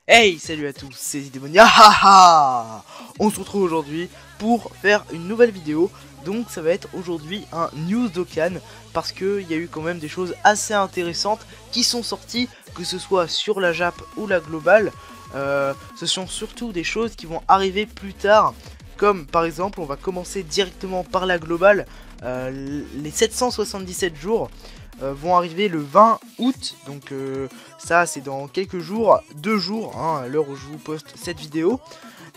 Hey, salut à tous, c'est Zidémonia, haha. On se retrouve aujourd'hui pour faire une nouvelle vidéo. Donc ça va être aujourd'hui un news Dokkan, parce qu'il y a eu quand même des choses assez intéressantes qui sont sorties, que ce soit sur la Jap ou la globale. Ce sont surtout des choses qui vont arriver plus tard, comme par exemple on va commencer directement par la globale. Les 777 jours vont arriver le 20 août, donc ça c'est dans quelques jours, 2 jours hein, à l'heure où je vous poste cette vidéo.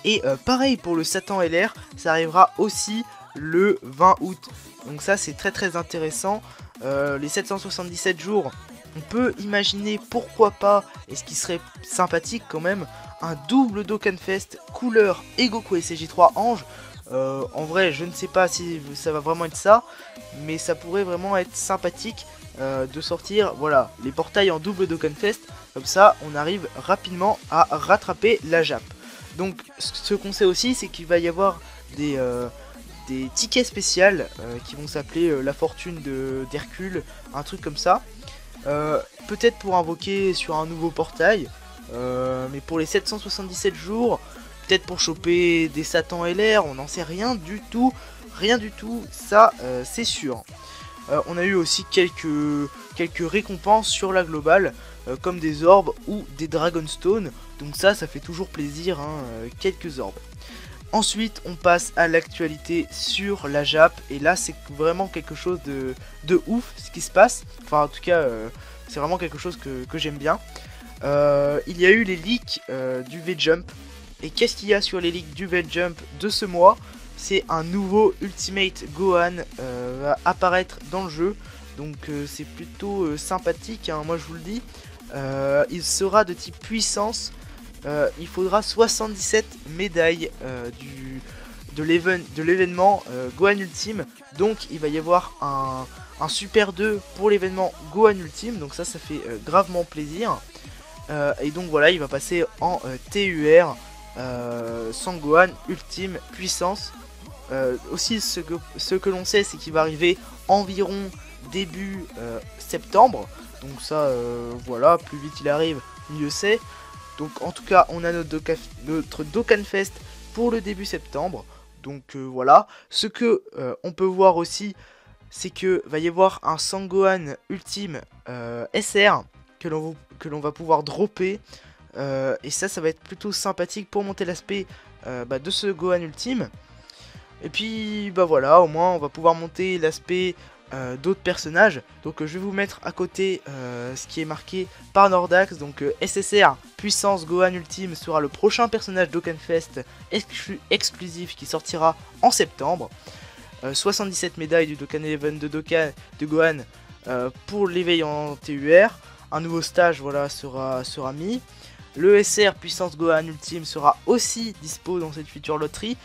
Et pareil pour le Satan LR, ça arrivera aussi le 20 août, donc ça c'est très intéressant. Les 777 jours, on peut imaginer pourquoi pas, et ce qui serait sympathique quand même, un double Dokkan Fest couleur et Goku SCJ3 Ange. En vrai je ne sais pas si ça va vraiment être ça, mais ça pourrait vraiment être sympathique de sortir voilà les portails en double Dokkan Fest. Comme ça on arrive rapidement à rattraper la Jap. Donc ce qu'on sait aussi, c'est qu'il va y avoir des tickets spéciaux qui vont s'appeler la fortune d'Hercule, un truc comme ça. Peut-être pour invoquer sur un nouveau portail, mais pour les 777 jours, peut-être pour choper des Satan LR, on n'en sait rien du tout, ça c'est sûr. On a eu aussi quelques récompenses sur la globale, comme des orbes ou des Dragonstone, donc ça fait toujours plaisir, hein, quelques orbes. Ensuite on passe à l'actualité sur la Jap, et là c'est vraiment quelque chose de ouf ce qui se passe, enfin en tout cas c'est vraiment quelque chose que j'aime bien. Il y a eu les leaks du V-Jump, et qu'est-ce qu'il y a sur les leaks du V-Jump de ce mois? C'est un nouveau Ultimate Gohan va apparaître dans le jeu, donc c'est plutôt sympathique, hein, moi je vous le dis. Il sera de type puissance. Il faudra 77 médailles de l'événement Gohan Ultime. Donc il va y avoir un Super 2 pour l'événement Gohan Ultime. Donc ça fait gravement plaisir. Et donc voilà, il va passer en TUR sans Gohan Ultime puissance. Aussi ce que l'on sait, c'est qu'il va arriver environ début septembre. Donc ça voilà, plus vite il arrive mieux c'est. Donc en tout cas on a notre Dokkan Fest pour le début septembre. Donc voilà. Ce que on peut voir aussi, c'est que va y avoir un Sangohan Ultime SR que l'on va pouvoir dropper. Et ça va être plutôt sympathique pour monter l'aspect de ce Gohan Ultime. Et puis bah voilà, au moins on va pouvoir monter l'aspect d'autres personnages. Donc je vais vous mettre à côté ce qui est marqué par Nordax. Donc SSR puissance Gohan Ultime sera le prochain personnage Dokkan Fest exclusif qui sortira en septembre. 77 médailles du Dokkan Eleven de Gohan pour l'éveil en TUR. Un nouveau stage voilà sera mis. Le SR puissance Gohan Ultime sera aussi dispo dans cette future loterie.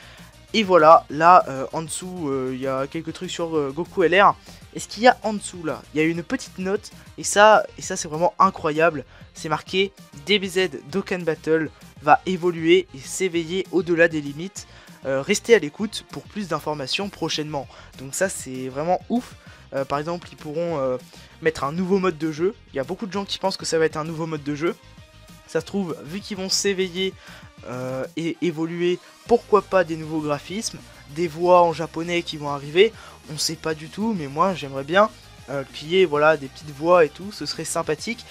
Et voilà, là en dessous il y a quelques trucs sur Goku LR. Et ce qu'il y a en dessous là, il y a une petite note, et ça c'est vraiment incroyable. C'est marqué DBZ Dokkan Battle va évoluer et s'éveiller au-delà des limites. Restez à l'écoute pour plus d'informations prochainement. Donc ça c'est vraiment ouf. Par exemple ils pourront mettre un nouveau mode de jeu. Il y a beaucoup de gens qui pensent que ça va être un nouveau mode de jeu. Ça se trouve, vu qu'ils vont s'éveiller et évoluer, pourquoi pas des nouveaux graphismes, des voix en japonais qui vont arriver, on sait pas du tout, mais moi j'aimerais bien qu'il y ait voilà, des petites voix et tout, ce serait sympathique,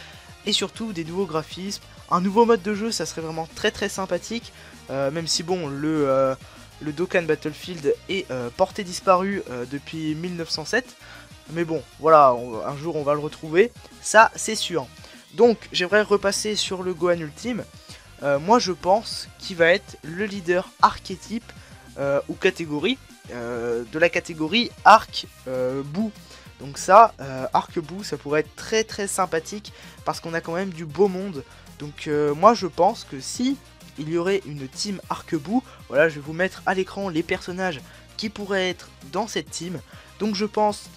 et surtout des nouveaux graphismes, un nouveau mode de jeu, ça serait vraiment très sympathique, même si bon, le Dokkan Battlefield est porté disparu depuis 1907, mais bon, voilà, un jour on va le retrouver, ça c'est sûr. Donc j'aimerais repasser sur le Gohan Ultime. Moi je pense qu'il va être le leader archétype ou catégorie de la catégorie Arc Bou. Donc ça, Arc Bou, ça pourrait être très sympathique parce qu'on a quand même du beau monde. Donc moi je pense que si il y aurait une team Arc Bou, voilà, je vais vous mettre à l'écran les personnages qui pourraient être dans cette team. Donc je pense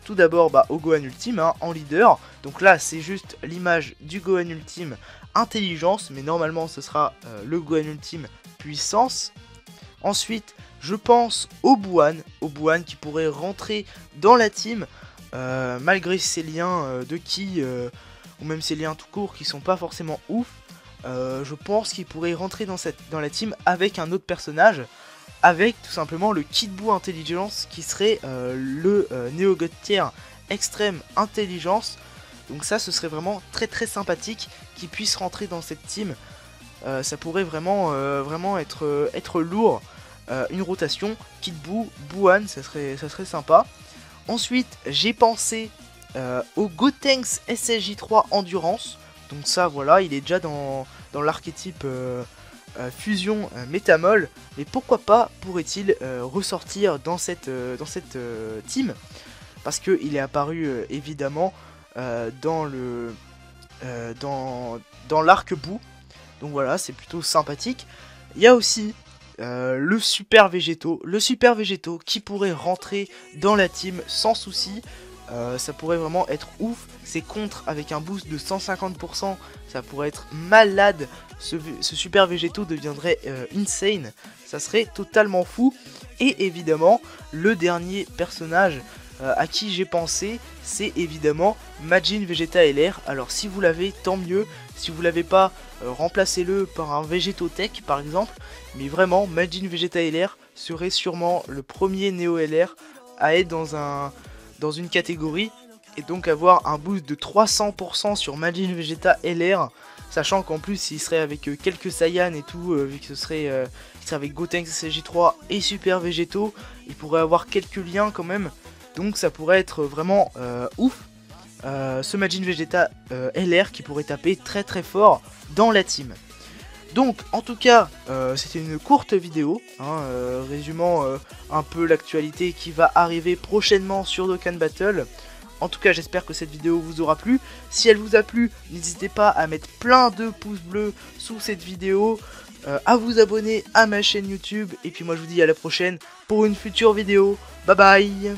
tout d'abord au Gohan Ultime hein, en leader. Donc là c'est juste l'image du Gohan Ultime intelligence, mais normalement ce sera le Gohan Ultime puissance. Ensuite je pense au Buhan qui pourrait rentrer dans la team malgré ses liens de ki ou même ses liens tout court qui sont pas forcément ouf. je pense qu'il pourrait rentrer dans la team avec un autre personnage, avec tout simplement le Kid Buu Intelligence qui serait le Neo God Tier Extrême Intelligence. Donc ça, ce serait vraiment très sympathique qu'il puisse rentrer dans cette team. Ça pourrait vraiment être lourd. Une rotation Kid Buu, Buuan, ça serait sympa. Ensuite, j'ai pensé au Gotenks SSJ3 Endurance. Donc ça, voilà, il est déjà dans l'archétype fusion métamol. Mais pourquoi pas pourrait-il ressortir dans cette team? Parce qu'il est apparu évidemment dans l'arc Buu. Donc voilà, c'est plutôt sympathique. Il y a aussi le Super Végéto. Le Super Végéto qui pourrait rentrer dans la team sans souci. Ça pourrait vraiment être ouf. C'est contre avec un boost de 150%. Ça pourrait être malade. Ce Super Végéto deviendrait insane. Ça serait totalement fou. Et évidemment, le dernier personnage à qui j'ai pensé, c'est évidemment Majin Vegeta LR. Alors si vous l'avez, tant mieux. Si vous l'avez pas, remplacez-le par un Végétotech par exemple. Mais vraiment, Majin Vegeta LR serait sûrement le premier Neo LR à être dans une catégorie. Et donc avoir un boost de 300% sur Majin Vegeta LR. Sachant qu'en plus il serait avec quelques Saiyan et tout, vu que ce serait avec Gotenks SSJ3 et Super Végéto. Il pourrait avoir quelques liens quand même. Donc ça pourrait être vraiment ouf. Ce Majin Vegeta LR qui pourrait taper très fort dans la team. Donc en tout cas c'était une courte vidéo résumant un peu l'actualité qui va arriver prochainement sur Dokkan Battle. En tout cas j'espère que cette vidéo vous aura plu. Si elle vous a plu, n'hésitez pas à mettre plein de pouces bleus sous cette vidéo, à vous abonner à ma chaîne YouTube. Et puis moi je vous dis à la prochaine pour une future vidéo. Bye bye.